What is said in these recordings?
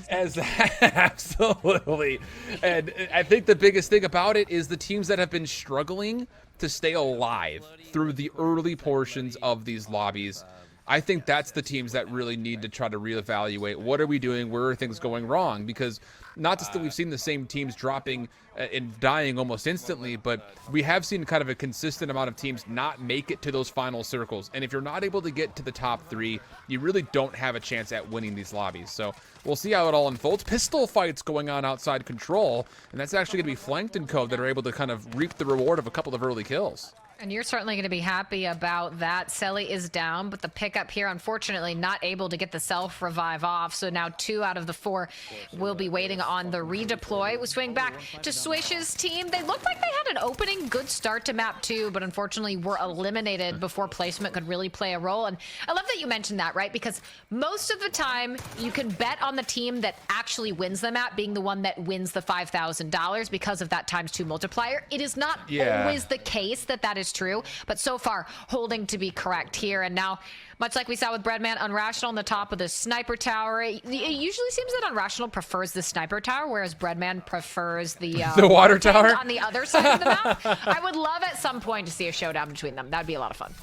Absolutely. And I think the biggest thing about it is the teams that have been struggling to stay alive through the early portions of these lobbies. I think that's the teams that really need to try to reevaluate what are we doing, where are things going wrong, because not just that we've seen the same teams dropping and dying almost instantly, but we have seen kind of a consistent amount of teams not make it to those final circles. And if you're not able to get to the top 3, you really don't have a chance at winning these lobbies. So we'll see how it all unfolds. Pistol fights going on outside control, and that's actually going to be Flanked and Cove that are able to kind of reap the reward of a couple of early kills. And you're certainly going to be happy about that. Selly is down, but the pickup here, unfortunately, not able to get the self-revive off. So now 2 out of the 4 will be waiting on the redeploy. We swing back to Swish's team. They looked like they had an opening good start to map 2, but unfortunately were eliminated before placement could really play a role. And I love that you mentioned that, right? Because most of the time, you can bet on the team that actually wins the map being the one that wins the $5,000 because of that ×2 multiplier. It is not always the case that that is true, but so far holding to be correct here. And now, much like we saw with Breadman, Unrational on the top of the sniper tower. It usually seems that Unrational prefers the sniper tower, whereas Breadman prefers the water tower on the other side of the map. I would love at some point to see a showdown between them. That'd be a lot of fun.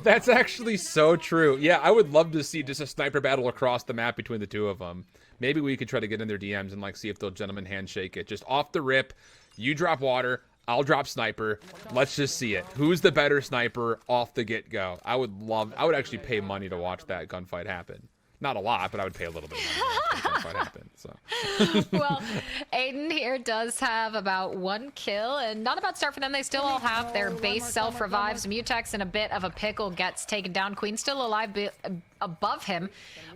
That's actually so true. Yeah, I would love to see just a sniper battle across the map between the 2 of them. Maybe we could try to get in their DMs and like see if they'll gentleman handshake it. Just off the rip, you drop water, I'll drop sniper. Let's just see it. Who's the better sniper off the get-go? I would actually pay money to watch that gunfight happen. Not a lot, but I would pay a little bit of money to watch that gunfight happen. So. Well, Aydan here does have about 1 kill, and not a bad start for them. They still all have their base self-revives. Mutex in a bit of a pickle gets taken down. Queen still alive above him,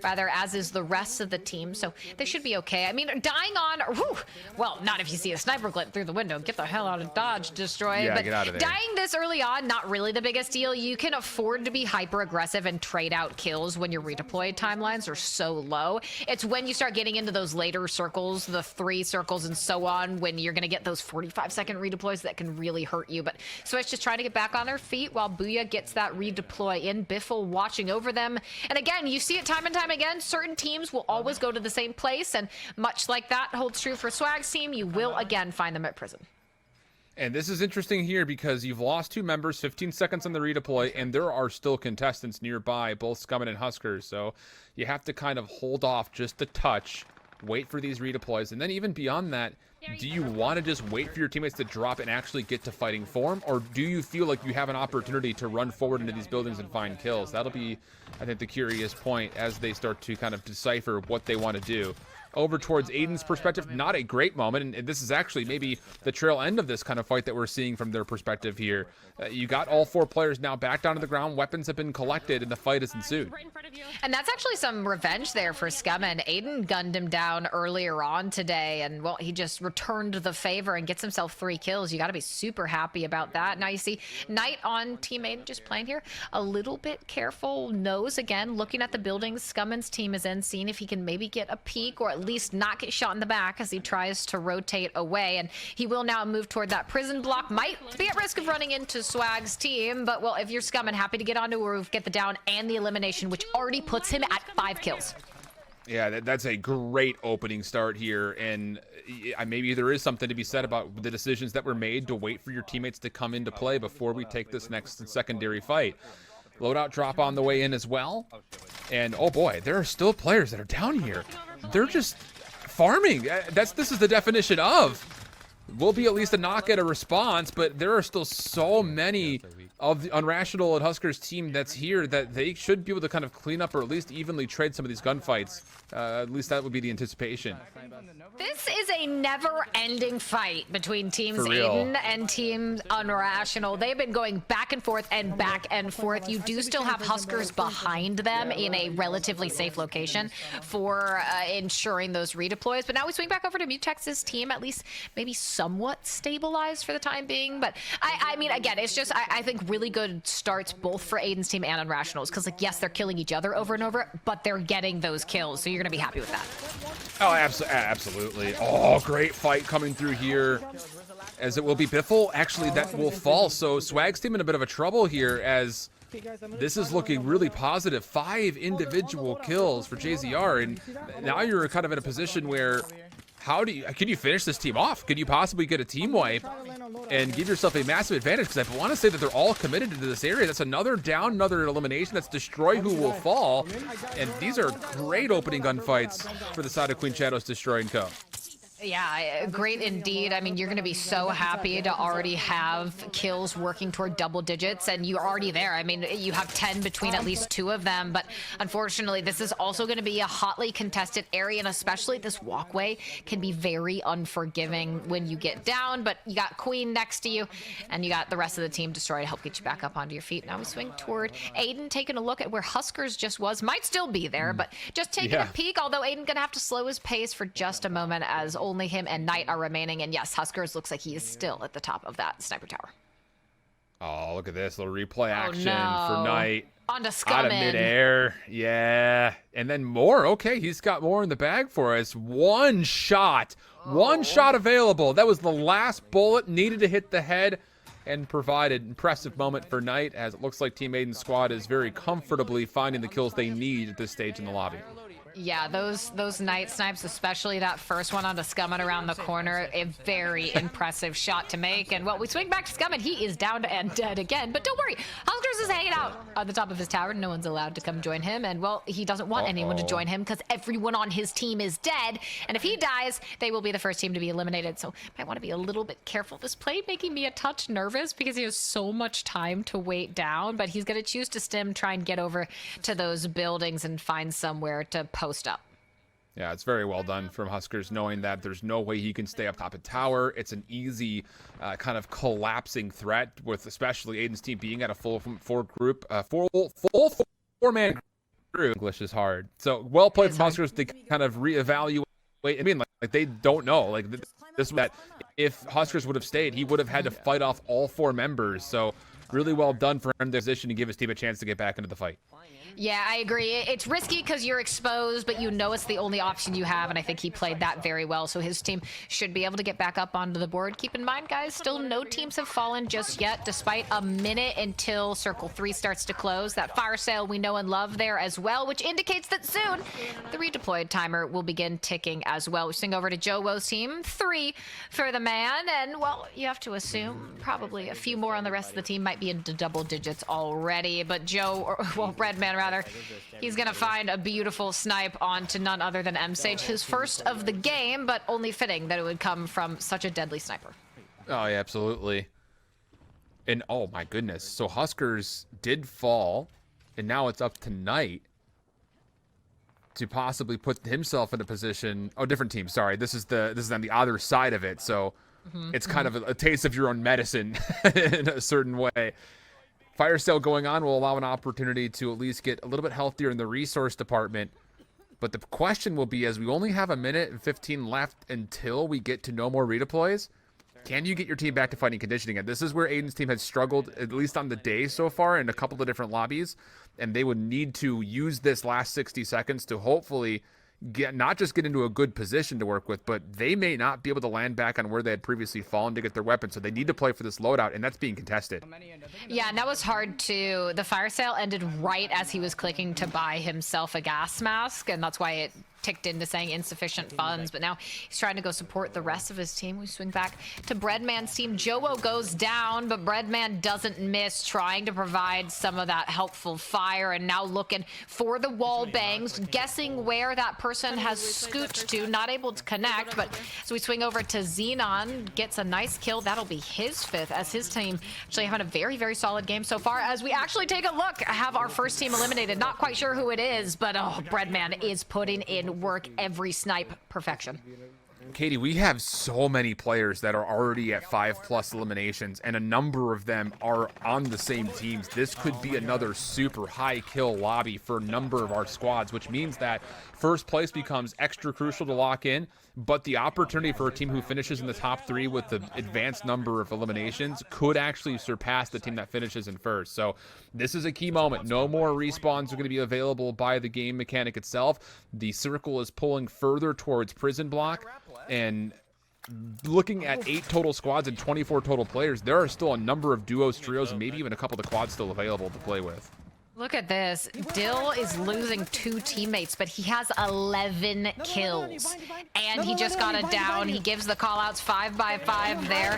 rather, as is the rest of the team, so they should be okay. I mean, dying on, whew, well, not if you see a sniper glint through the window. Get the hell out of Dodge, Destroy. Yeah, but get out of there. Dying this early on, not really the biggest deal. You can afford to be hyper-aggressive and trade out kills when your redeploy timelines are so low. It's when you start getting into those later circles, the 3 circles and so on, when you're going to get those 45-second redeploys that can really hurt you. But Switch just trying to get back on their feet while Booyah gets that redeploy in. Biffle watching over them. And again, you see it time and time again. Certain teams will always go to the same place, and much like that holds true for Swagg's team. You will again find them at prison. And this is interesting here because you've lost 2 members, 15 seconds on the redeploy, and there are still contestants nearby, both Scummin and Huskerrs. So you have to kind of hold off just a touch, wait for these redeploys, and then even beyond that, do you want to just wait for your teammates to drop and actually get to fighting form, or do you feel like you have an opportunity to run forward into these buildings and find kills? That'll be, I think, the curious point as they start to kind of decipher what they want to do. Over towards Aydan's perspective, not a great moment, and this is actually maybe the trail end of this kind of fight that we're seeing from their perspective here. You got all 4 players now back down to the ground, weapons have been collected, and the fight has ensued. And that's actually some revenge there for Scummin. Aydan gunned him down earlier on today, and well, he just returned the favor and gets himself 3 kills. You got to be super happy about that. Now you see Knight on Team Aydan just playing here. A little bit careful, nose again, looking at the buildings Scummin's team is in, seeing if he can maybe get a peek or at least not get shot in the back as he tries to rotate away. And he will now move toward that prison block. Might be at risk of running into Swagg's team, but well, if you're Scummin, happy to get onto a roof, get the down and the elimination, which already puts him at 5 kills. Yeah, that's a great opening start here, and maybe there is something to be said about the decisions that were made to wait for your teammates to come into play before we take this next secondary fight. Loadout drop on the way in as well, and oh boy, there are still players that are down here. They're just farming. This is the definition of. Will be at least a knock at a response, but there are still so many of the Unrational and Huskerrs team that's here that they should be able to kind of clean up or at least evenly trade some of these gunfights. At least that would be the anticipation. This is a never-ending fight between Teams Aydan and Team Unrational. They've been going back and forth and back and forth. You do still have Huskerrs behind them in a relatively safe location for ensuring those redeploys. But now we swing back over to Mutex's team, at least maybe somewhat stabilized for the time being. But I mean, again, it's just, I think really good starts both for Aydan's team and Unrational's, because like, yes, they're killing each other over and over, but they're getting those kills. So you're going to be happy with that. Oh, absolutely. Oh, great fight coming through here, as it will be Biffle. Actually, that will fall. So Swagg's team in a bit of a trouble here, as this is looking really positive. 5 individual kills for JZR, and now you're kind of in a position where can you finish this team off? Could you possibly get a team wipe and give yourself a massive advantage? Because I want to say that they're all committed to this area. That's another down, another elimination. That's destroy who will fall. And these are great opening gunfights for the side of Queen Shadow's Destroy and Co. Yeah, great indeed. I mean, you're going to be so happy to already have kills working toward double digits, and you're already there. I mean, you have 10 between at least 2 of them, but unfortunately, this is also going to be a hotly contested area, and especially this walkway can be very unforgiving when you get down, but you got Queen next to you, and you got the rest of the team Destroy to help get you back up onto your feet. Now we swing toward Aydan, taking a look at where Huskerrs just was. Might still be there, but just taking a peek, although Aydan going to have to slow his pace for just a moment as only him and Knight are remaining. And yes, Huskerrs looks like he is still at the top of that sniper tower. Oh, look at this little replay action for Knight. On to Scummin. Out of midair. Yeah. And then more. Okay, he's got more in the bag for us. One shot. One shot available. That was the last bullet needed to hit the head and provided impressive moment for Knight, as it looks like Team Aydan's squad is very comfortably finding the kills they need at this stage in the lobby. Yeah, those Knight snipes, especially that first one onto Scummin around the corner, a very impressive shot to make. And well, we swing back to Scummin. He is down and dead again. But don't worry, Huskerrs is hanging out on the top of his tower. No one's allowed to come join him. And well, he doesn't want anyone to join him because everyone on his team is dead. And if he dies, they will be the first team to be eliminated. So might want to be a little bit careful. This play making me a touch nervous because he has so much time to wait down. But he's going to choose to stim, try and get over to those buildings and find somewhere to post up. Yeah, it's very well done from Huskerrs, knowing that there's no way he can stay up top of tower. It's an easy kind of collapsing threat, with especially Aydan's team being at a full four-man group. English is hard. So well played from Huskerrs to kind of reevaluate. I mean, like they don't know. Like this, that if Huskerrs would have stayed, he would have had to fight off all 4 members. So really well done for him to position to give his team a chance to get back into the fight. Yeah, I agree. It's risky because you're exposed, but you know it's the only option you have, and I think he played that very well, so his team should be able to get back up onto the board. Keep in mind, guys, still no teams have fallen just yet, despite a minute until Circle 3 starts to close. That fire sale we know and love there as well, which indicates that soon the redeployed timer will begin ticking as well. We swing over to Joewo's team. 3 for the man, and, well, you have to assume probably a few more on the rest of the team might be into double digits already, but Redman, rather, he's gonna find a beautiful snipe onto none other than MSage, his first of the game, but only fitting that it would come from such a deadly sniper. Oh yeah, absolutely. And oh my goodness, so Huskerrs did fall, and now it's up to Knight to possibly put himself in a position. Oh, different team. Sorry, this is on the other side of it. So it's kind of a taste of your own medicine in a certain way. Fire sale going on will allow an opportunity to at least get a little bit healthier in the resource department. But the question will be, as we only have a minute and 15 left until we get to no more redeploys, can you get your team back to fighting conditioning? And this is where Aydan's team has struggled, at least on the day so far, in a couple of different lobbies. And they would need to use this last 60 seconds to hopefully not just get into a good position to work with, but they may not be able to land back on where they had previously fallen to get their weapons. So they need to play for this loadout, and that's being contested. Yeah, and that was hard too. The fire sale ended right as he was clicking to buy himself a gas mask, and that's why it ticked into saying insufficient funds, but now he's trying to go support the rest of his team. We swing back to Breadman's team. Joewo goes down, but Breadman doesn't miss, trying to provide some of that helpful fire, and now looking for the wall bangs, guessing where that person has scooched to, not able to connect, but so we swing over to Xenon, gets a nice kill. That'll be his 5th, as his team actually having a very, very solid game so far. As we actually take a look, have our first team eliminated. Not quite sure who it is, but oh, Breadman is putting in work, every snipe perfection. Katie, we have so many players that are already at 5+ eliminations, and a number of them are on the same teams. This could be another super high kill lobby for a number of our squads, which means that first place becomes extra crucial to lock in, but the opportunity for a team who finishes in the top 3 with the advanced number of eliminations could actually surpass the team that finishes in first. So this is a key moment. No more respawns are going to be available by the game mechanic itself. The circle is pulling further towards prison block, and looking at 8 total squads and 24 total players, there are still a number of duos, trios, and maybe even a couple of the quads still available to play with. Look at this. Dill is losing 2 teammates, but he has 11 kills. And he just got it down. He gives the callouts 5x5 there,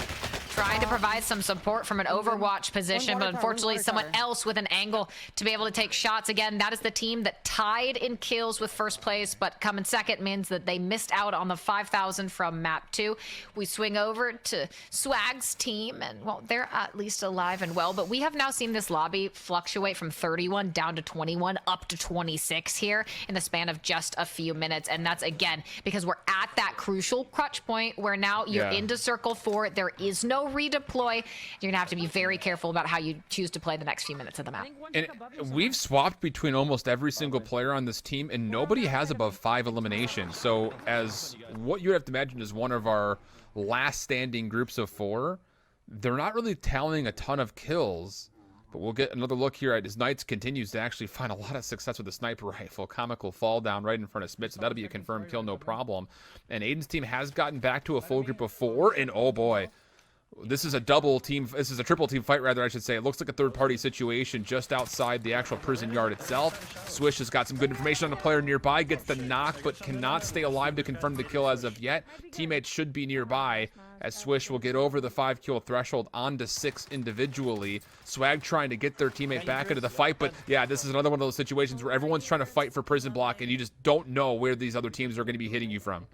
trying to provide some support from an overwatch position, but unfortunately someone else with an angle to be able to take shots. Again, that is the team that tied in kills with first place, but coming second means that they missed out on the 5,000 from map 2. We swing over to Swagg's team, and well, they're at least alive and well, but we have now seen this lobby fluctuate from 31 down to 21 up to 26 here in the span of just a few minutes. And that's again because we're at that crucial clutch point where now you're into circle 4. There is no redeploy. You're gonna have to be very careful about how you choose to play the next few minutes of the map. And we've swapped between almost every single player on this team, and nobody has above 5 eliminations. So as what you have to imagine is one of our last standing groups of 4, they're not really tallying a ton of kills. But we'll get another look here at his Knights continues to actually find a lot of success with the sniper rifle. Comical fall down right in front of Smith, so that'll be a confirmed kill, no problem. And Aydan's team has gotten back to a full group of 4, and oh boy, this is a double team. This is a triple team fight, rather, I should say. It looks like a third-party situation just outside the actual prison yard itself. Swish has got some good information on the player nearby, gets the knock, but cannot stay alive to confirm the kill as of yet. Teammates should be nearby, as Swish will get over the 5-kill threshold onto 6 individually. Swagg trying to get their teammate back into the fight, but yeah, this is another one of those situations where everyone's trying to fight for prison block, and you just don't know where these other teams are going to be hitting you from.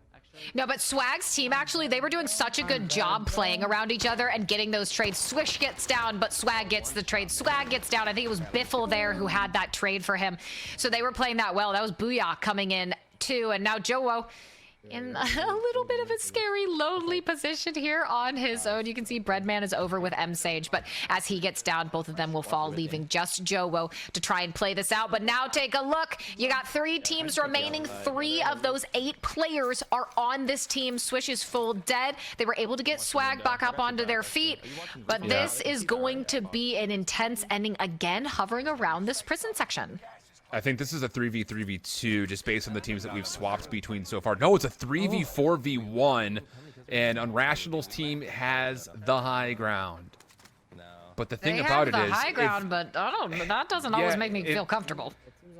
No, but Swagg's team, actually, they were doing such a good job playing around each other and getting those trades. Swish gets down, but Swagg gets the trade. Swagg gets down. I think it was Biffle there who had that trade for him. So they were playing that well. That was Booyah coming in, too. And now Joewo in a little bit of a scary, lonely position here on his own. You can see Breadman is over with M Sage, but as he gets down, both of them will fall, leaving just Joewo to try and play this out. But now take a look. You got 3 teams remaining. 3 of those 8 players are on this team. Swish is full dead. They were able to get Swagg back up onto their feet, but this is going to be an intense ending again, hovering around this prison section. I think this is a 3v3v2 just based on the teams that we've swapped between so far. No, it's a 3v4v1, and Unrational's team has the high ground. But the thing about it is, they have the high ground, but I don't. That doesn't always make me feel comfortable.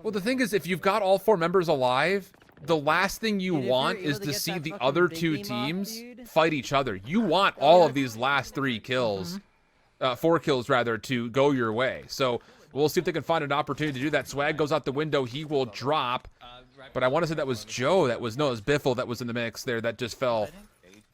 Well, the thing is, if you've got all 4 members alive, the last thing you want is to see the other 2 teams fight each other. You want all of these last 3 kills, 4 kills rather, to go your way. So we'll see if they can find an opportunity to do that. Swagg goes out the window. He will drop. But I want to say that was Joe. It was Biffle that was in the mix there. That just fell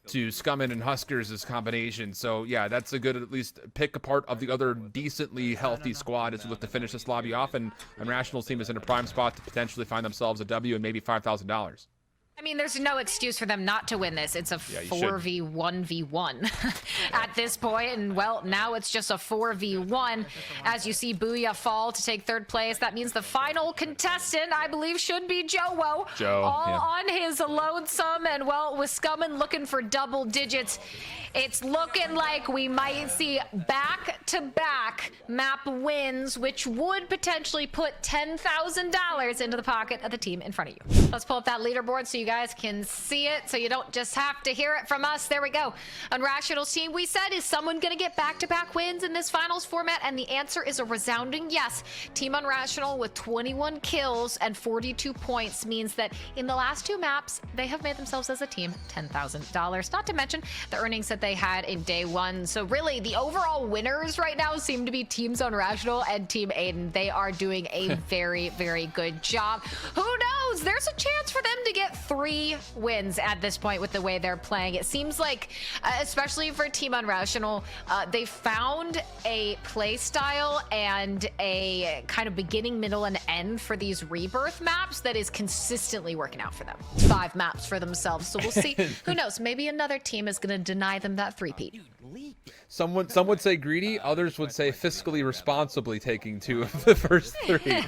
to Scummin and Huskerrs' combination. So, yeah, that's a good at least pick apart of the other decently healthy squad as we look to finish this lobby off. And Unrational's team is in a prime spot to potentially find themselves a W and maybe $5,000. I mean, there's no excuse for them not to win this. It's a 4v1v1 at this point, and well, now it's just a 4v1. As you see Booyah fall to take 3rd place, that means the final contestant, I believe, should be Joewo. All on his lonesome, and well, with Scummin looking for double digits, it's looking like we might see back-to-back map wins, which would potentially put $10,000 into the pocket of the team in front of you. Let's pull up that leaderboard so you guys can see it, so you don't just have to hear it from us. There we go. Unrational's team, we said, is someone going to get back-to-back wins in this finals format? And the answer is a resounding yes. Team Unrational with 21 kills and 42 points means that in the last 2 maps, they have made themselves as a team $10,000. Not to mention the earnings that they had in day 1. So really, the overall winners right now seem to be Teams Unrational and Team Aydan. They are doing a very, very good job. Who knows? There's a chance for them to get 3 wins at this point with the way they're playing. It seems like, especially for Team Unrational, they found a play style and a kind of beginning, middle, and end for these Rebirth maps that is consistently working out for them. 5 maps for themselves, so we'll see. Who knows? Maybe another team is going to deny them that 3-peat. Some would say greedy, others would say fiscally responsibly taking 2 of the first 3.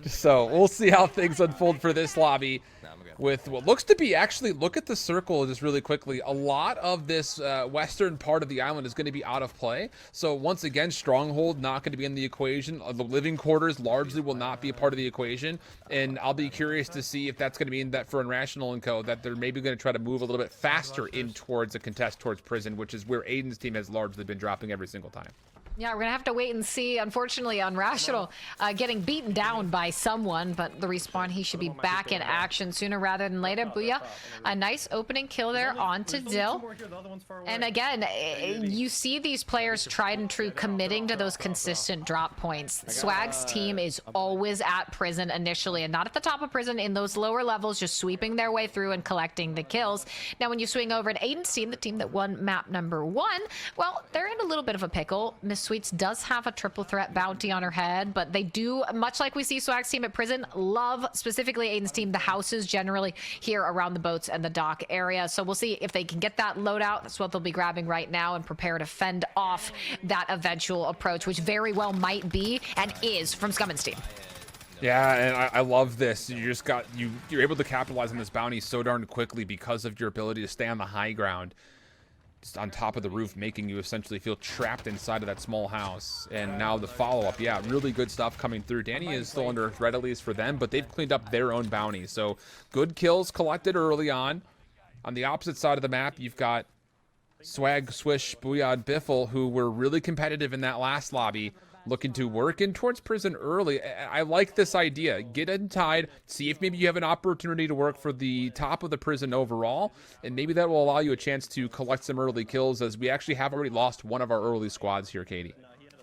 So we'll see how things unfold for this lobby. with what looks to be actually, look at the circle just really quickly. A lot of this western part of the island is going to be out of play. So once again, Stronghold not going to be in the equation. The living quarters largely will not be a part of the equation. And I'll be curious to see if that's going to mean that for Irrational and Co, that they're maybe going to try to move a little bit faster in towards a contest towards prison, which is where Aydan's team has largely been dropping every single time. Yeah, we're going to have to wait and see. Unfortunately, Unrational getting beaten down by someone, but the Respawn, he should be back in action sooner rather than later. Booyah, a nice opening kill there onto Dill. And again, you see these players tried and true committing to those consistent drop points. Swagg's team is always at prison initially, and not at the top of prison, in those lower levels, just sweeping their way through and collecting the kills. Now, when you swing over to Aydan's team, the team that won map number 1, well, they're in a little bit of a pickle. Miss Sweets does have a triple threat bounty on her head, but they do, much like we see Swagg's team at prison, love, specifically Aydan's team, the houses generally here around the boats and the dock area. So we'll see if they can get that loadout. That's what they'll be grabbing right now and prepare to fend off that eventual approach, which very well might be and is from Scumman's team. Yeah, and I love this. You just got, you're able to capitalize on this bounty so darn quickly because of your ability to stay on the high ground. Just on top of the roof, making you essentially feel trapped inside of that small house. And now the follow-up, yeah, really good stuff coming through. Danny is still under threat, at least for them, but they've cleaned up their own bounty. So good kills collected early on. On the opposite side of the map, you've got Swagg, Swish, Diazbiffle, who were really competitive in that last lobby, looking to work in towards prison early. I like this idea. Get in tied, see if maybe you have an opportunity to work for the top of the prison overall, and maybe that will allow you a chance to collect some early kills, as we actually have already lost one of our early squads here, Katie.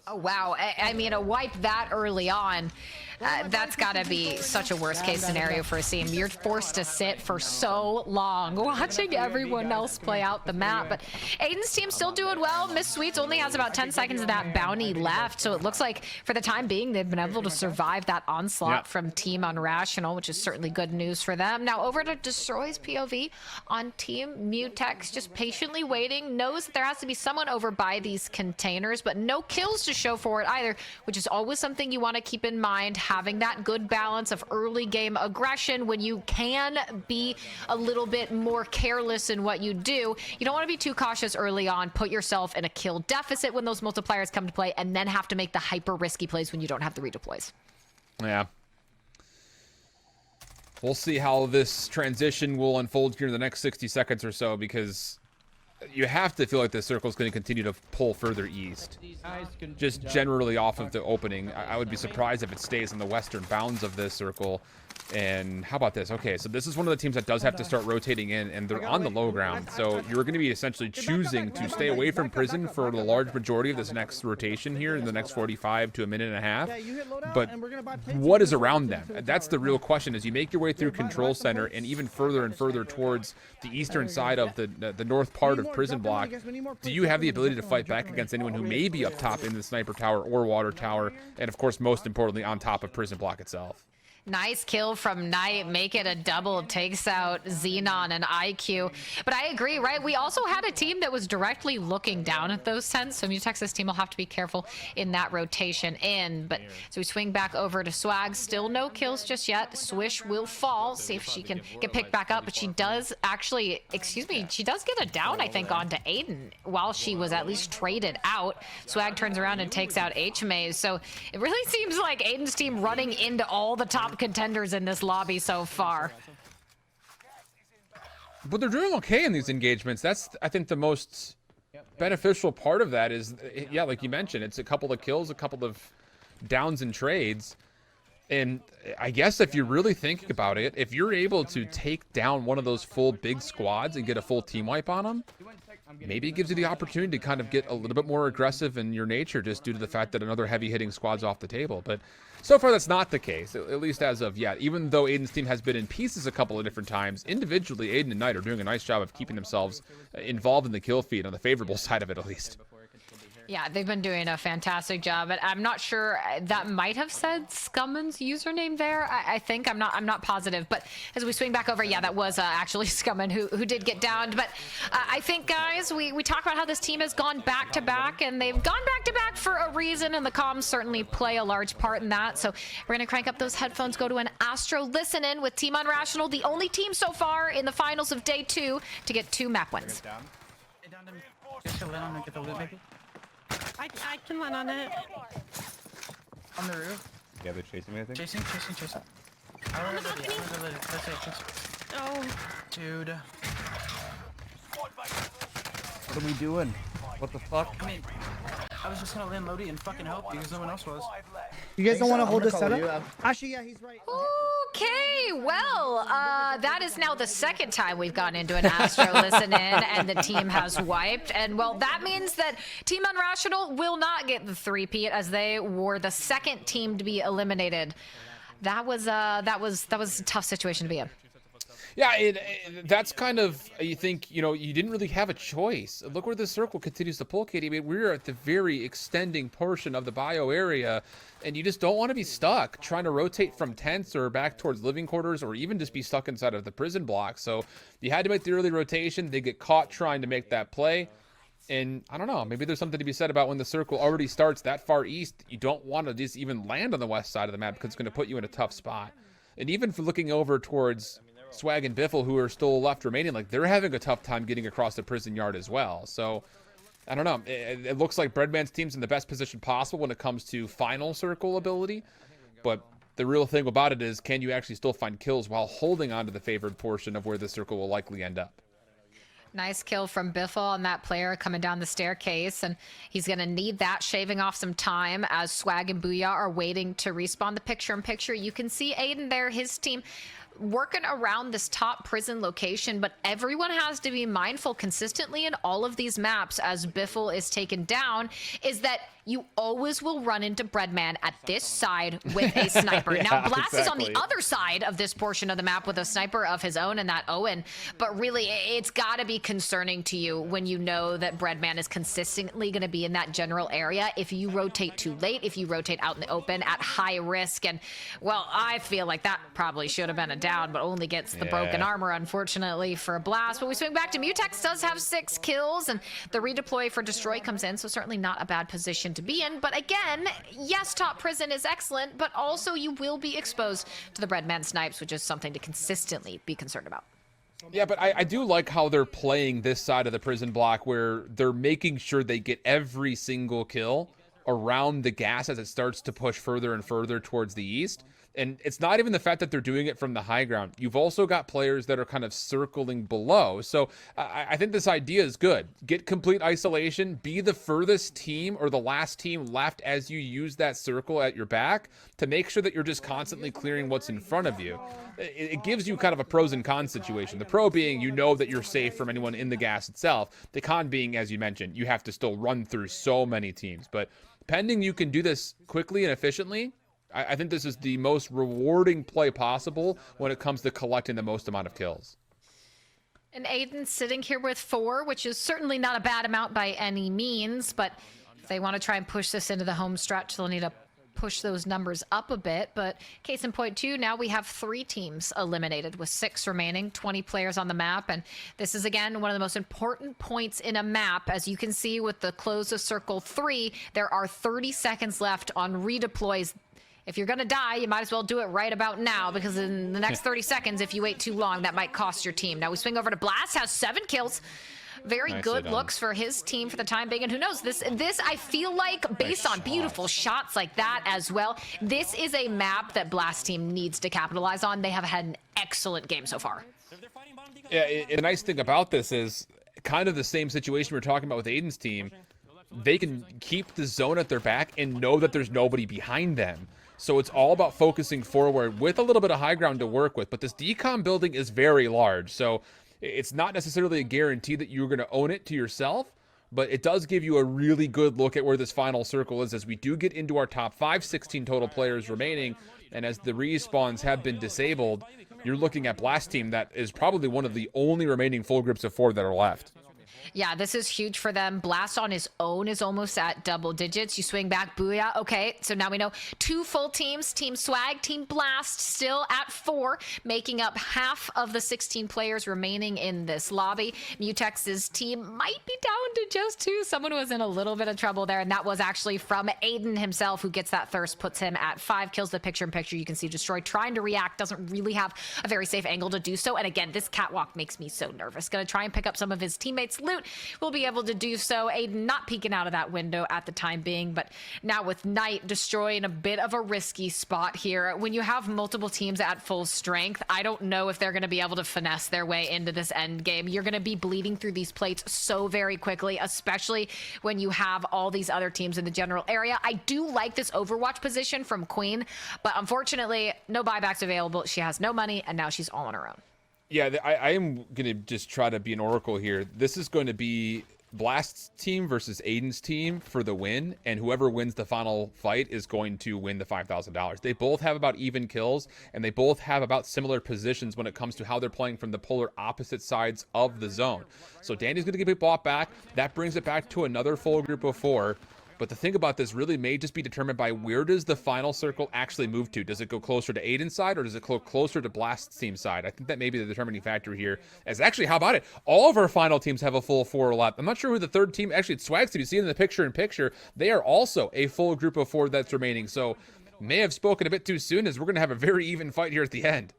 Oh, wow. I mean, a wipe that early on, that's got to be such a worst-case scenario for a team. You're forced to sit for so long watching everyone else play out the map. But Aydan's team still doing well. Miss Sweets only has about 10 seconds of that bounty left, so it looks like for the time being, they've been able to survive that onslaught from Team Unrational, which is certainly good news for them. Now, over to Destroy's POV on Team Mutex, just patiently waiting, knows that there has to be someone over by these containers, but no kills to show for it either, which is always something you want to keep in mind, having that good balance of early game aggression when you can be a little bit more careless in what you do. You don't want to be too cautious early on, put yourself in a kill deficit when those multipliers come to play, and then have to make the hyper risky plays when you don't have the redeploys. Yeah. We'll see how this transition will unfold here in the next 60 seconds or so, because you have to feel like this circle is going to continue to pull further east. Just generally off of the opening. I would be surprised if it stays in the western bounds of this circle. And how about this? Okay, so this is one of the teams that does have to start rotating in, and they're on the low ground. So you're going to be essentially choosing to stay away from prison for the large majority of this next rotation here in the next 45 to a minute and a half. But what is around them? That's the real question. As you make your way through Control Center and even further and further towards the eastern side of the north part of Prison Block, do you have the ability to fight back against anyone who may be up top in the Sniper Tower or Water Tower, and of course, most importantly, on top of Prison Block itself? Nice kill from Knight, make it a double, takes out Xenon and IQ. But I agree, right? We also had a team that was directly looking down at those tents, so Mutex's team will have to be careful in that rotation in. But so we swing back over to Swagg, still no kills just yet. Swish will fall, see if she can get picked back up, but she does actually, excuse me, she does get a down, I think, onto Aydan while she was at least traded out. Swagg turns around and takes out H-Maze, so it really seems like Aydan's team running into all the top contenders in this lobby so far. But they're doing okay in these engagements. That's, I think, the most beneficial part of that is, yeah, like you mentioned, it's a couple of kills, a couple of downs and trades. And I guess if you're really thinking about it, if you're able to take down one of those full big squads and get a full team wipe on them, maybe it gives you the opportunity to kind of get a little bit more aggressive in your nature, just due to the fact that another heavy hitting squad's off the table. But so far that's not the case, at least as of yet. Even though Aydan's team has been in pieces a couple of different times, individually Aydan and Knight are doing a nice job of keeping themselves involved in the kill feed, on the favorable side of it at least. Yeah, they've been doing a fantastic job, and I'm not sure that might have said Scumman's username there. I think I'm not positive, but as we swing back over, yeah, that was actually Scumman who did get downed. But I think, guys, we talk about how this team has gone back to back, and they've gone back to back for a reason, and the comms certainly play a large part in that. So we're gonna crank up those headphones, go to an Astro listen in with Team Unrational, the only team so far in the finals of day 2 to get 2 map wins. I can land on it. On the roof. Yeah, they're chasing me, I think. Chasing. I want to go Lydia. That's it. Oh. Dude. What are we doing? What the fuck? I mean, I was just gonna land Lodi and fucking help because no one else was. You guys don't want to hold this setup? Actually, yeah, he's right. Okay, well, that is now the second time we've gone into an Astro listen in and the team has wiped. And well, that means that Team Unrational will not get the 3-peat as they were the second team to be eliminated. That was a tough situation to be in. Yeah, that's kind of, you think, you know, you didn't really have a choice. Look where the circle continues to pull, Katie. I mean, we're at the very extending portion of the bio area, and you just don't want to be stuck trying to rotate from tents or back towards living quarters or even just be stuck inside of the prison block. So you had to make the early rotation. They get caught trying to make that play. And I don't know, maybe there's something to be said about when the circle already starts that far east. You don't want to just even land on the west side of the map because it's going to put you in a tough spot. And even for looking over towards Swagg and Biffle, who are still left remaining, like, they're having a tough time getting across the prison yard as well. So I don't know, it looks like Breadman's team's in the best position possible when it comes to final circle ability, but the real thing about it is, can you actually still find kills while holding on to the favored portion of where the circle will likely end up? Nice kill from Biffle on that player coming down the staircase, and he's going to need that, shaving off some time as Swagg and Booyah are waiting to respawn the picture-in-picture. You can see Aydan there, his team working around this top prison location, but everyone has to be mindful consistently in all of these maps as Biffle is taken down, is that you always will run into Breadman at this side with a sniper. Yeah, now, Blast is on exactly. the other side of this portion of the map with a sniper of his own and that Owen, but really, it's got to be concerning to you when you know that Breadman is consistently going to be in that general area. If you rotate too late, if you rotate out in the open at high risk, and, well, I feel like that probably should have been a down, but only gets the broken armor, unfortunately, for Blast. But we swing back to Mutex, does have 6 kills, and the redeploy for Destroy comes in, so certainly not a bad position to be in. But again, yes, top prison is excellent, but also you will be exposed to the Breadman snipes, which is something to consistently be concerned about. Yeah, but I do like how they're playing this side of the prison block, where they're making sure they get every single kill around the gas as it starts to push further and further towards the east. And it's not even the fact that they're doing it from the high ground. You've also got players that are kind of circling below. So I think this idea is good. Get complete isolation, be the furthest team or the last team left as you use that circle at your back to make sure that you're just constantly clearing what's in front of you. It gives you kind of a pros and cons situation. The pro being, you know that you're safe from anyone in the gas itself. The con being, as you mentioned, you have to still run through so many teams. But pending you can do this quickly and efficiently, I think this is the most rewarding play possible when it comes to collecting the most amount of kills. And Aydan sitting here with 4, which is certainly not a bad amount by any means, but if they want to try and push this into the home stretch, they'll need to push those numbers up a bit. But case in point 2, now we have 3 teams eliminated with 6 remaining, 20 players on the map. And this is, again, one of the most important points in a map. As you can see with the close of circle 3, there are 30 seconds left on redeploys. If you're going to die, you might as well do it right about now, because in the next 30 seconds, if you wait too long, that might cost your team. Now we swing over to Blast, has 7 kills. Very good looks for his team for the time being. And who knows, this I feel like, based on beautiful shots like that as well, this is a map that Blast team needs to capitalize on. They have had an excellent game so far. Yeah, the nice thing about this is kind of the same situation we were talking about with Aydan's team. They can keep the zone at their back and know that there's nobody behind them. So it's all about focusing forward with a little bit of high ground to work with. But this decom building is very large, so it's not necessarily a guarantee that you're going to own it to yourself, but it does give you a really good look at where this final circle is as we do get into our top 5, 16 total players remaining. And as the respawns have been disabled, you're looking at Blast team that is probably one of the only remaining full groups of 4 that are left. Yeah, this is huge for them. Blast on his own is almost at double digits. You swing back, booyah. Okay, so now we know 2 full teams. Team Swagg, Team Blast still at 4, making up half of the 16 players remaining in this lobby. Mutex's team might be down to just 2. Someone was in a little bit of trouble there, and that was actually from Aydan himself, who gets that thirst, puts him at 5 kills. The picture-in-picture, you can see Destroy trying to react, doesn't really have a very safe angle to do so. And again, this catwalk makes me so nervous. Gonna try and pick up some of his teammates' loot. Will be able to do so. Aydan not peeking out of that window at the time being, but now with Knight destroying a bit of a risky spot here. When you have multiple teams at full strength, I don't know if they're going to be able to finesse their way into this end game. You're going to be bleeding through these plates so very quickly, especially when you have all these other teams in the general area. I do like this Overwatch position from Queen, but unfortunately, no buybacks available. She has no money, and now she's all on her own. Yeah, I am going to just try to be an oracle here. This is going to be Blast's team versus Aydan's team for the win, and whoever wins the final fight is going to win the $5,000. They both have about even kills, and they both have about similar positions when it comes to how they're playing from the polar opposite sides of the zone. So Danny's going to get bought back. That brings it back to another full group of 4. But the thing about this really may just be determined by where does the final circle actually move to? Does it go closer to Aydan's side, or does it go closer to Blast's team side? I think that may be the determining factor here. As actually, how about it? All of our final teams have a full 4 left. I'm not sure who the third team, actually it's Swagg team. You see in the picture-in-picture, they are also a full group of 4 that's remaining. So may have spoken a bit too soon, as we're going to have a very even fight here at the end.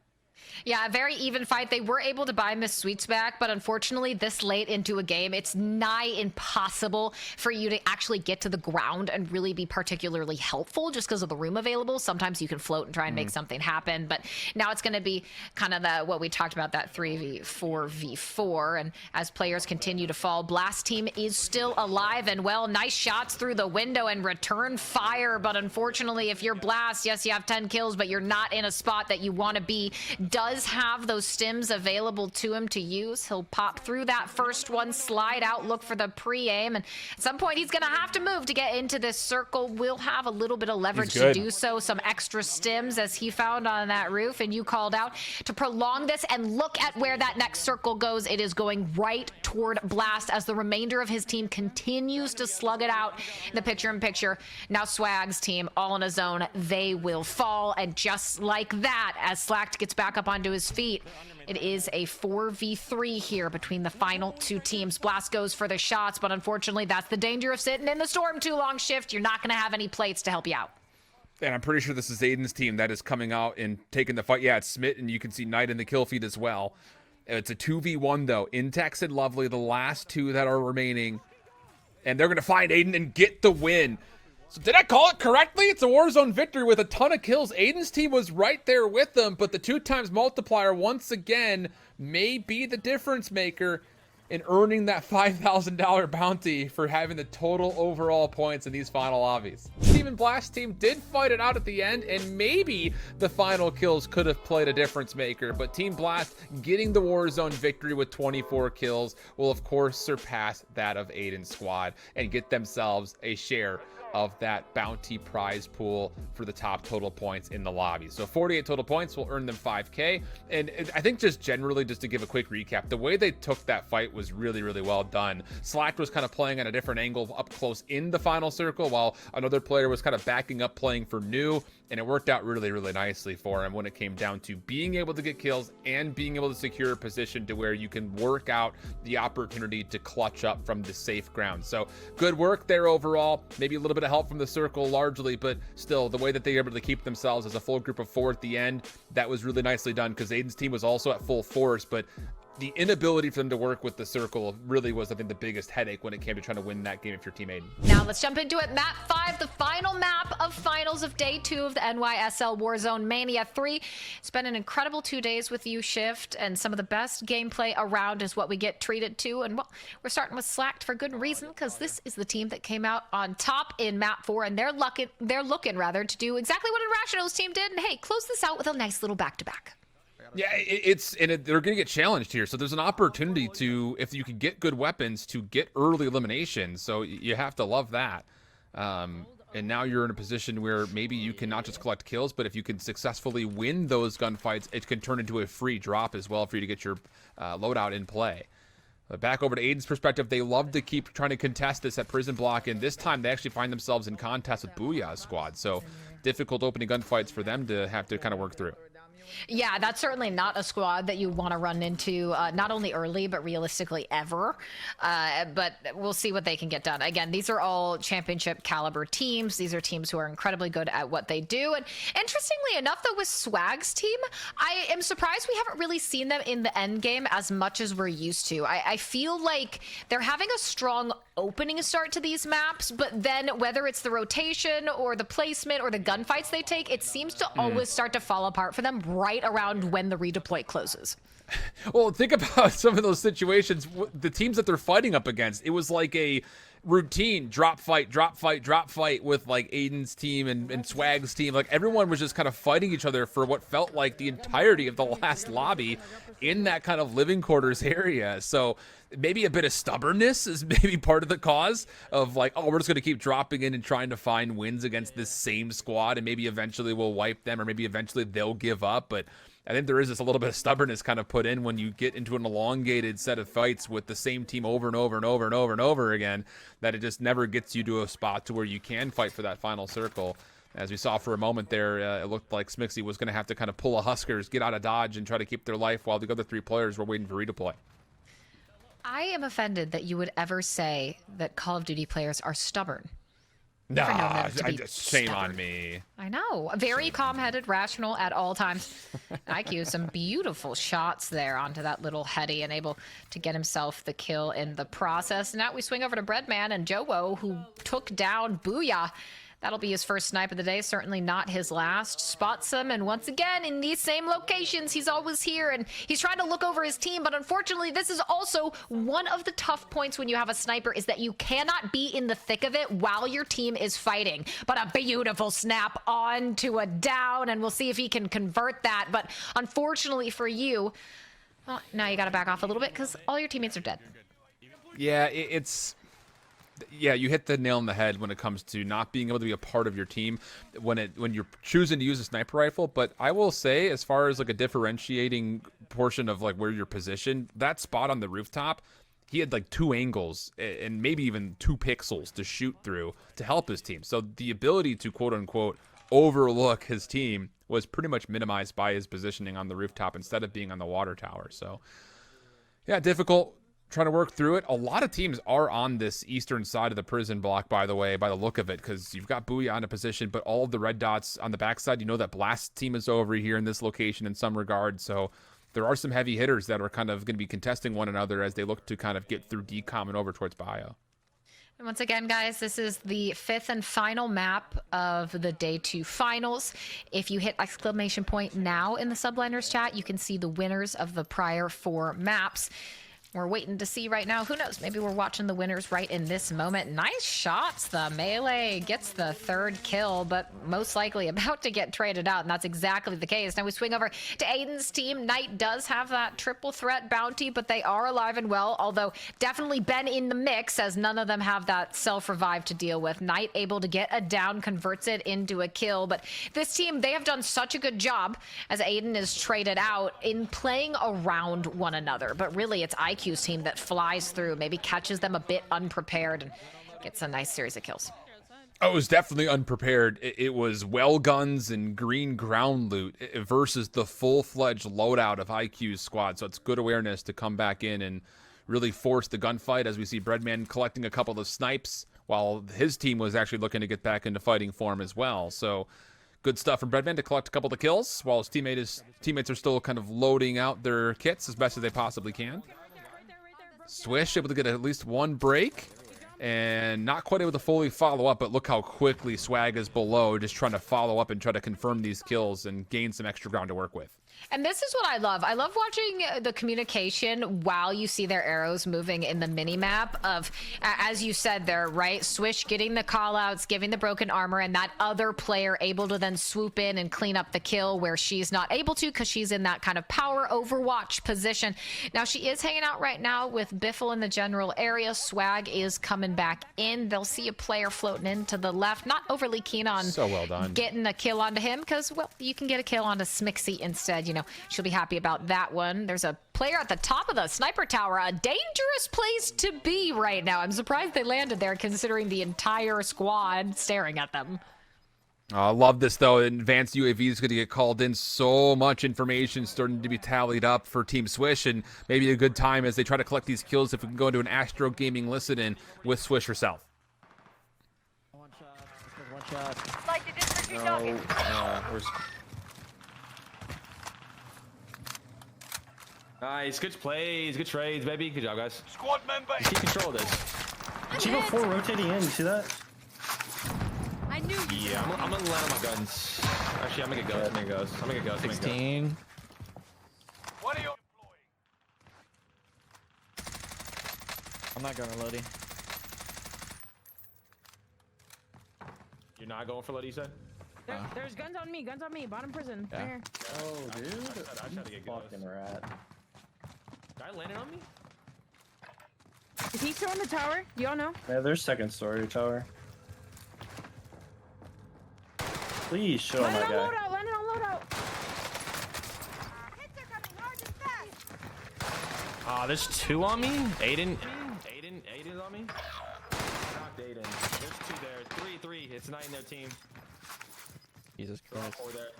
Yeah, a very even fight. They were able to buy Miss Sweets back, but unfortunately this late into a game, it's nigh impossible for you to actually get to the ground and really be particularly helpful just because of the room available. Sometimes you can float and try and make something happen, but now it's going to be kind of the what we talked about, that 3v4v4, and as players continue to fall, Blast team is still alive and well. Nice shots through the window and return fire, but unfortunately if you're Blast, yes, you have 10 kills, but you're not in a spot that you want to be. Does have those stims available to him to use. He'll pop through that first one, slide out, look for the pre-aim, and at some point he's going to have to move to get into this circle. Will have a little bit of leverage to do so. Some extra stims as he found on that roof, and you called out to prolong this, and look at where that next circle goes. It is going right toward Blast as the remainder of his team continues to slug it out in the picture-in-picture. Now Swagg's team all in a zone. They will fall, and just like that, as Slacked gets back up onto his feet, it is a 4v3 here between the final 2 teams. Blast goes for the shots, but unfortunately that's the danger of sitting in the storm too long shift. You're not going to have any plates to help you out. And I'm pretty sure this is Aydan's team that is coming out and taking the fight. Yeah, it's Smith, and you can see Knight in the kill feed as well. It's a 2v1 though. Intex and Lovely, the last 2 that are remaining, and they're going to find Aydan and get the win. So did I call it correctly? It's a Warzone victory with a ton of kills. Aydan's team was right there with them, but the 2 times multiplier once again may be the difference maker in earning that $5,000 bounty for having the total overall points in these final lobbies. Team and Blast team did fight it out at the end, and maybe the final kills could have played a difference maker, but Team Blast getting the Warzone victory with 24 kills will of course surpass that of Aydan's squad and get themselves a share of that bounty prize pool for the top total points in the lobby. So 48 total points will earn them 5K. And I think just generally, just to give a quick recap, the way they took that fight was really, really well done. Slacked was kind of playing at a different angle up close in the final circle, while another player was kind of backing up playing for new, and it worked out really, really nicely for him when it came down to being able to get kills and being able to secure a position to where you can work out the opportunity to clutch up from the safe ground. So good work there overall. Maybe a little bit of help from the circle largely, but still the way that they were able to keep themselves as a full group of 4 at the end, that was really nicely done, because Aydan's team was also at full force, but the inability for them to work with the circle really was, I think, the biggest headache when it came to trying to win that game if you're Team Aydan. Now let's jump into it. Map 5, the final map of finals of day 2 of the NYSL Warzonemania 3. It's been an incredible 2 days with you, Shift, and some of the best gameplay around is what we get treated to. And well, we're starting with Slacked for good reason, because this is the team that came out on top in map 4, and they're looking to do exactly what Irrational's team did, and hey, close this out with a nice little back-to-back. Yeah, they're going to get challenged here. So there's an opportunity to, if you can get good weapons, to get early elimination. So you have to love that. And now you're in a position where maybe you can not just collect kills, but if you can successfully win those gunfights, it can turn into a free drop as well for you to get your loadout in play. Back over to Aydan's perspective, they love to keep trying to contest this at prison block, and this time they actually find themselves in contest with Booyah's squad. So difficult opening gunfights for them to have to kind of work through. Yeah, that's certainly not a squad that you want to run into, not only early, but realistically ever. But we'll see what they can get done. Again, these are all championship caliber teams. These are teams who are incredibly good at what they do. And interestingly enough, though, with Swagg's team, I am surprised we haven't really seen them in the end game as much as we're used to. I feel like they're having a strong opening start to these maps, but then whether it's the rotation or the placement or the gunfights they take, it seems to always start to fall apart for them right around when the redeploy closes. Well, think about some of those situations, the teams that they're fighting up against. It was like a routine drop fight with like Aydan's team and Swagg's team. Like everyone was just kind of fighting each other for what felt like the entirety of the last lobby in that kind of living quarters area. So maybe a bit of stubbornness is maybe part of the cause of like, oh, we're just going to keep dropping in and trying to find wins against this same squad, and maybe eventually we'll wipe them, or maybe eventually they'll give up. But I think there is just a little bit of stubbornness kind of put in when you get into an elongated set of fights with the same team over and over and over and over and over again, that it just never gets you to a spot to where you can fight for that final circle. As we saw for a moment there, it looked like Smixy was going to have to kind of pull a Huskerrs, get out of dodge, and try to keep their life while the other three players were waiting for redeploy. I am offended that you would ever say that Call of Duty players are stubborn. Nah, shame on me. I know. Very calm-headed, rational at all times. IQ, some beautiful shots there onto that little heady and able to get himself the kill in the process. Now we swing over to Breadman and Joewo, who took down Booyah. That'll be his first snipe of the day, certainly not his last. Spots him, and once again, in these same locations, he's always here, and he's trying to look over his team, but unfortunately, this is also one of the tough points when you have a sniper, is that you cannot be in the thick of it while your team is fighting. But a beautiful snap onto a down, and we'll see if he can convert that, but unfortunately for you, well, now you gotta back off a little bit, because all your teammates are dead. Yeah, yeah, you hit the nail on the head when it comes to not being able to be a part of your team when you're choosing to use a sniper rifle. But I will say, as far as like a differentiating portion of like where you're positioned, that spot on the rooftop, he had like 2 angles and maybe even 2 pixels to shoot through to help his team. So the ability to quote unquote overlook his team was pretty much minimized by his positioning on the rooftop instead of being on the water tower. So yeah, difficult. Trying to work through it. A lot of teams are on this eastern side of the prison block, by the way, by the look of it, because you've got Booyah in a position, but all of the red dots on the backside, you know that Blast team is over here in this location in some regard. So there are some heavy hitters that are kind of going to be contesting one another as they look to kind of get through decom and over towards Bio. And once again, guys, this is the 5th and final map of the Day 2 finals. If you hit exclamation point now in the Subliners chat, you can see the winners of the prior 4 maps. We're waiting to see right now. Who knows? Maybe we're watching the winners right in this moment. Nice shots. The melee gets the 3rd kill, but most likely about to get traded out, and that's exactly the case. Now we swing over to Aydan's team. Knight does have that triple threat bounty, but they are alive and well, although definitely been in the mix, as none of them have that self-revive to deal with. Knight able to get a down, converts it into a kill, but this team, they have done such a good job, as Aydan is traded out, in playing around one another. But really, it's IQ's team that flies through, maybe catches them a bit unprepared, and gets a nice series of kills. Oh, it was definitely unprepared. It was well guns and green ground loot versus the full-fledged loadout of IQ's squad. So it's good awareness to come back in and really force the gunfight, as we see Breadman collecting a couple of snipes while his team was actually looking to get back into fighting form as well. So good stuff from Breadman to collect a couple of kills while his teammates are still kind of loading out their kits as best as they possibly can. Swish able to get at least 1 break, and not quite able to fully follow up, but look how quickly Swagg is below, just trying to follow up and try to confirm these kills and gain some extra ground to work with. And this is what I love. I love watching the communication while you see their arrows moving in the mini-map of, as you said there, right? Swish getting the call-outs, giving the broken armor, and that other player able to then swoop in and clean up the kill where she's not able to because she's in that kind of power overwatch position. Now, she is hanging out right now with Biffle in the general area. Swagg is coming back in. They'll see a player floating in to the left. Not overly keen on so well done getting a kill onto him because, well, you can get a kill onto Smixy instead. You know, she'll be happy about that one. There's a player at the top of the sniper tower. A dangerous place to be right now. I'm surprised they landed there considering the entire squad staring at them. I love this, though. Advanced UAV is going to get called in. So much information starting to be tallied up for Team Swish, and maybe a good time as they try to collect these kills if we can go into an Astro Gaming listen-in with Swish herself. One shot. Nice, good plays, good trades, baby. Good job, guys. Squad member. Keep control of this. Chivo 4 rotating in. You see that? I knew you. Yeah, I'm gonna land on my guns. Actually, I'm gonna get ghosts. I'm gonna ghost. I'm gonna get ghost. 16. What are you I'm not going to Lodi. You're not going for Lodi, you said? There's guns on me. Guns on me. Bottom prison. Yeah. Right here. Oh, dude. I tried to get ghost. Fucking rat. Guy landed on me? Is he still in the tower? Y'all know? Yeah, there's second story tower. Please show my Land on guy. loadout. Land on loadout. Ah, there's 2 on me. Aydan's on me. Knocked Aydan. There's 2 there. 3. It's 9 in their team. Jesus They're all Christ. 4 there.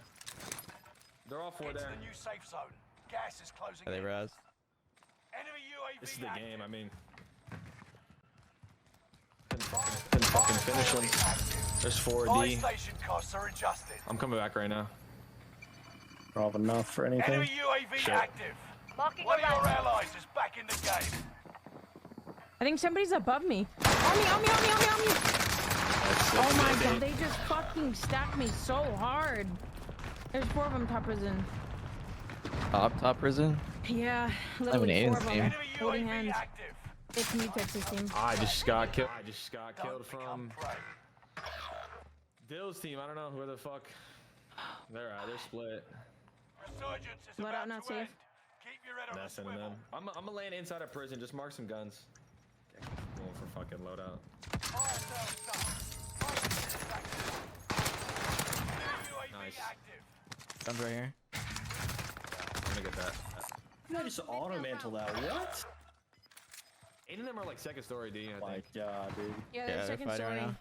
They're all 4 into there. the new safe zone? Gas is closing Are they in. raz? Enemy UAV This is the active. game. I mean, couldn't fucking finish them. There's 4 Buy D. station costs are adjusted. I'm coming back right now. Rob enough for anything. Enemy UAV Shit. active. One of your allies is back in the game. I think somebody's above me. On me. Oh my god, they just fucking stacked me so hard. There's 4 of them top prison. Top prison? Yeah, have literally an 4 of them. Enemy Holding UAV hands. active. It's Mutex's team. I just got killed. Killed Don't from become prey. Dill's team. I don't know who the fuck. They're split. Resurgence is Loadout about not to safe. end. Keep your head on a Messing swivel. them. I'm gonna land inside a prison. Just mark some guns. Going for fucking loadout. Fire sales done. Enemy UAV Nice. active. Guns right here. I'm gonna get that. I just auto mantle that. What? 8 of them are like second story D. I My think. god, dude. Yeah, Yeah, they're they're second fighting right story. now.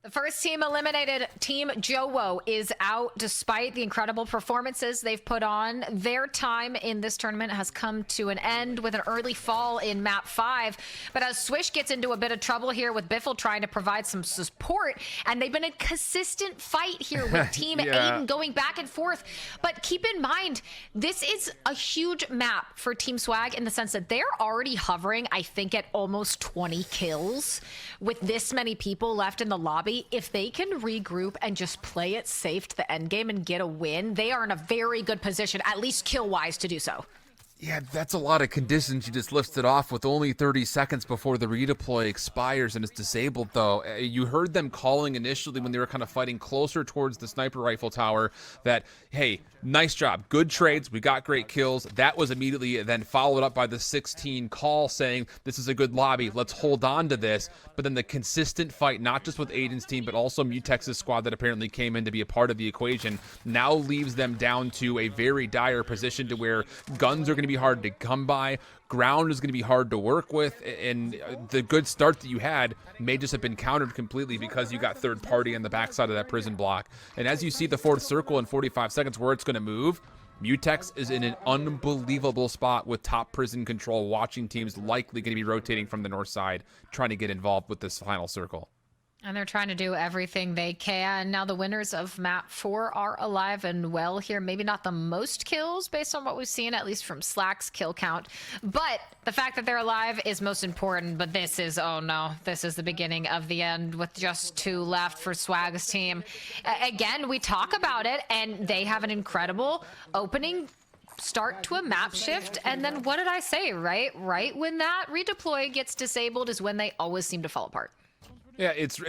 The first team eliminated, Team Joewo, is out despite the incredible performances they've put on. Their time in this tournament has come to an end with an early fall in map 5. But as Swish gets into a bit of trouble here with Biffle trying to provide some support, and they've been a consistent fight here with Team Yeah. Aydan going back and forth. But keep in mind, this is a huge map for Team Swagg in the sense that they're already hovering, I think, at almost 20 kills with this many people left in the lobby. If they can regroup and just play it safe to the end game and get a win, they are in a very good position, at least kill-wise, to do so. Yeah, that's a lot of conditions you just listed off with only 30 seconds before the redeploy expires and it's disabled, though. You heard them calling initially when they were kind of fighting closer towards the sniper rifle tower that, hey, nice job, good trades, we got great kills. That was immediately then followed up by the 16 call saying, this is a good lobby, let's hold on to this. But then the consistent fight, not just with Aydan's team, but also Mutex's squad that apparently came in to be a part of the equation, now leaves them down to a very dire position to where guns are going to be hard to come by, ground is going to be hard to work with, and the good start that you had may just have been countered completely because you got third party on the backside of that prison block. And as you see the fourth circle in 45 seconds where it's going to move, Mutex is in an unbelievable spot with top prison control, watching teams likely going to be rotating from the north side, trying to get involved with this final circle. And they're trying to do everything they can. Now the winners of map 4 are alive and well here. Maybe not the most kills based on what we've seen, at least from Slack's kill count. But the fact that they're alive is most important. But this is, oh no, this is the beginning of the end with just 2 left for Swagg's team. Again, we talk about it, and they have an incredible opening start to a map shift. And then what did I say, right? Right when that redeploy gets disabled is when they always seem to fall apart. Yeah, it's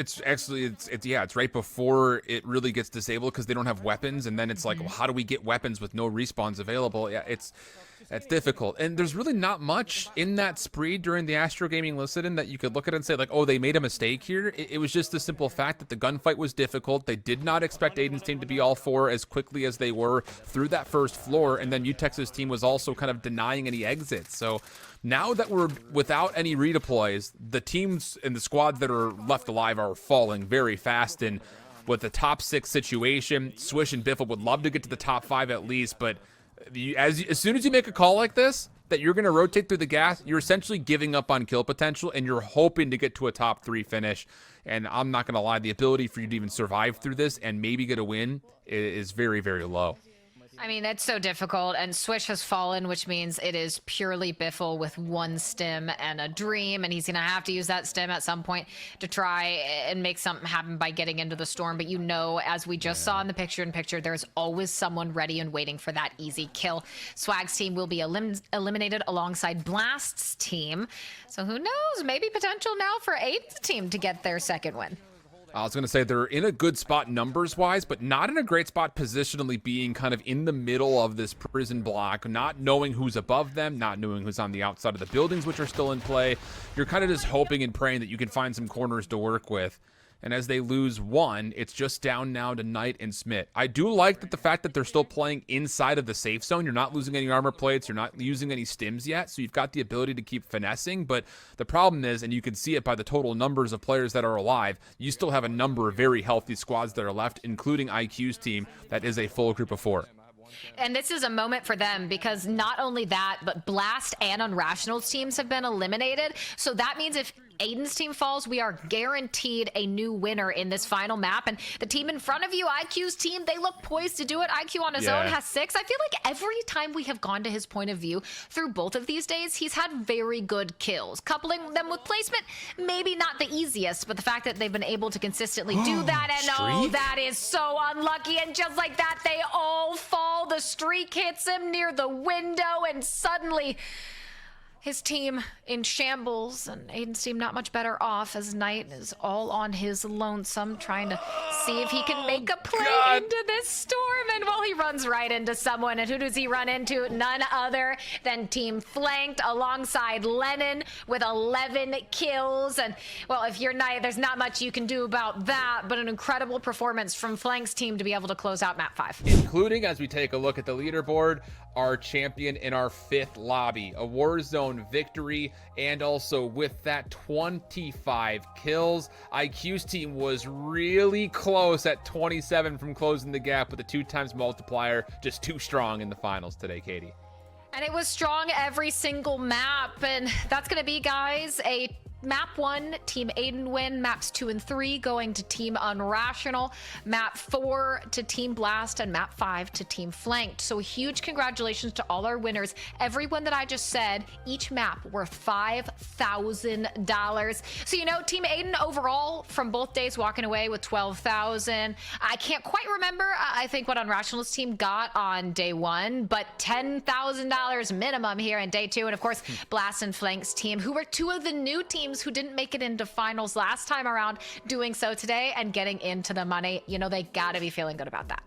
right before it really gets disabled because they don't have weapons, and then it's like, well, how do we get weapons with no respawns available? Yeah, That's difficult. And there's really not much in that spree during the Astro Gaming listen that you could look at and say, like, oh, they made a mistake here. It was just the simple fact that the gunfight was difficult. They did not expect Aydan's team to be all four as quickly as they were through that first floor. And then UTEX's team was also kind of denying any exits. So now that we're without any redeploys, the teams and the squads that are left alive are falling very fast. And with the top 6 situation, Swish and Biffle would love to get to the top 5 at least, but as soon as you make a call like this, that you're going to rotate through the gas, you're essentially giving up on kill potential, and you're hoping to get to a top 3 finish. And I'm not going to lie, the ability for you to even survive through this and maybe get a win is very, very low. I mean, that's so difficult, and Swish has fallen, which means it is purely Biffle with 1 stim and a dream, and he's going to have to use that stim at some point to try and make something happen by getting into the storm. But you know, as we just saw in the picture-in-picture, there's always someone ready and waiting for that easy kill. Swagg's team will be eliminated alongside Blast's team, so who knows? Maybe potential now for Aydan's team to get their second win. I was going to say they're in a good spot numbers-wise, but not in a great spot positionally, being kind of in the middle of this prison block, not knowing who's above them, not knowing who's on the outside of the buildings, which are still in play. You're kind of just hoping and praying that you can find some corners to work with. And as they lose 1, it's just down now to Knight and Smith. I do like that the fact that they're still playing inside of the safe zone. You're not losing any armor plates. You're not using any stims yet. So you've got the ability to keep finessing. But the problem is, and you can see it by the total numbers of players that are alive, you still have a number of very healthy squads that are left, including IQ's team that is a full group of 4. And this is a moment for them because not only that, but Blast and Unrational's teams have been eliminated. So that means if Aydan's team falls, we are guaranteed a new winner in this final map. And the team in front of you, IQ's team, they look poised to do it. IQ on his own has 6. I feel like every time we have gone to his point of view through both of these days, he's had very good kills. Coupling them with placement, maybe not the easiest, but the fact that they've been able to consistently do that, and oh, that is so unlucky. And just like that, they all fall. The streak hits him near the window, and suddenly his team in shambles, and Aydan's team not much better off as Knight is all on his lonesome, trying to see if he can make a play into this storm. And well, he runs right into someone, and who does he run into? None other than Team Flanked alongside Lennon with 11 kills. And well, if you're Knight, there's not much you can do about that, but an incredible performance from Flank's team to be able to close out map 5. Including, as we take a look at the leaderboard, our champion in our 5th lobby, a Warzone victory, and also with that 25 kills. IQ's team was really close at 27 from closing the gap, with the 2x multiplier just too strong in the finals today, Katie. And it was strong every single map, and that's going to be, guys, a Map 1, Team Aydan win. Maps 2 and 3 going to Team Unrational. Map 4 to Team Blast, and Map 5 to Team Flanked. So huge congratulations to all our winners. Everyone that I just said, each map worth $5,000. So, you know, Team Aydan overall from both days walking away with $12,000. I can't quite remember, I think, what Unrational's team got on day 1, but $10,000 minimum here in day 2. And of course, Blast and Flank's team, who were 2 of the new teams who didn't make it into finals last time around, doing so today and getting into the money. You know, they gotta be feeling good about that.